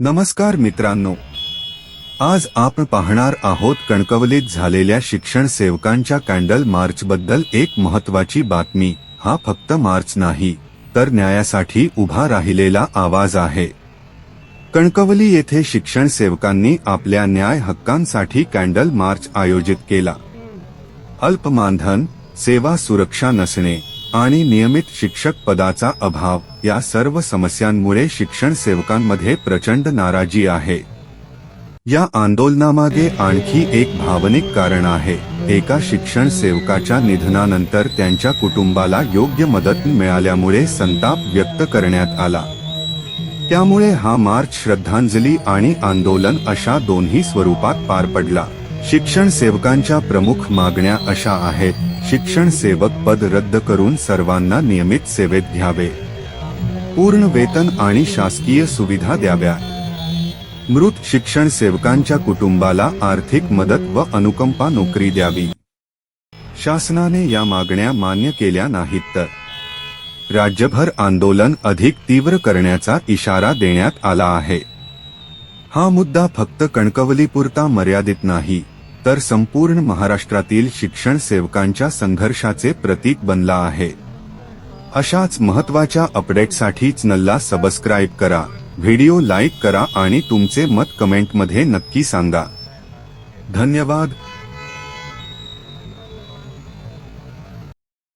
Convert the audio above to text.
नमस्कार मित्रांनो, आज आपण पाहणार आहोत कणकवलीत झालेल्या शिक्षण सेवकांच्या कॅन्डल मार्चबद्दल एक महत्त्वाची बातमी। हा फक्त मार्च नाही, तर न्यायासाठी उभा राहिलेला आवाज आहे। कणकवली येथे शिक्षण सेवकांनी आपल्या न्याय हक्कांसाठी कॅन्डल मार्च आयोजित केला। अल्प मानधन, सेवा सुरक्षा नसणे आणि नियमित शिक्षक पदाचा अभाव या सर्व समस्यांमुळे शिक्षण सेवकांमध्ये प्रचंड नाराजी आहे। या आंदोलनामागे आणखी एक भावनिक कारण आहे। एका शिक्षण सेवकाच्या निधनानंतर त्यांच्या कुटुंबाला योग्य मदत मिळाल्यामुळे संताप व्यक्त करण्यात आला। त्यामुळे हा मार्च श्रद्धांजली आणि आंदोलन अशा दोन्ही स्वरूपात पार पडला। शिक्षण सेवकांच्या प्रमुख मागण्या अशा आहेत: शिक्षण सेवक पद रद्द करून सर्वांना नियमित सेवेत घ्यावे, पूर्ण वेतन आणि शासकीय सुविधा द्याव्या, मृत शिक्षण सेवकांच्या कुटुंबाला आर्थिक मदत व अनुकंपा नोकरी द्यावी। शासनाने या मागण्या मान्य केल्या नाहीत तर राज्यभर आंदोलन अधिक तीव्र करण्याचा इशारा देण्यात आला आहे। हा मुद्दा फक्त कणकवलीपुरता मर्यादित नाही, तर संपूर्ण महाराष्ट्रातील शिक्षण सेवकांच्या संघर्षाचे प्रतीक बनला आहे। अशाच महत्त्वाच्या अपडेटसाठी चॅनलला सबस्क्राइब करा, व्हिडिओ लाईक करा आणि तुमचे मत कमेंटमध्ये नक्की सांगा। धन्यवाद।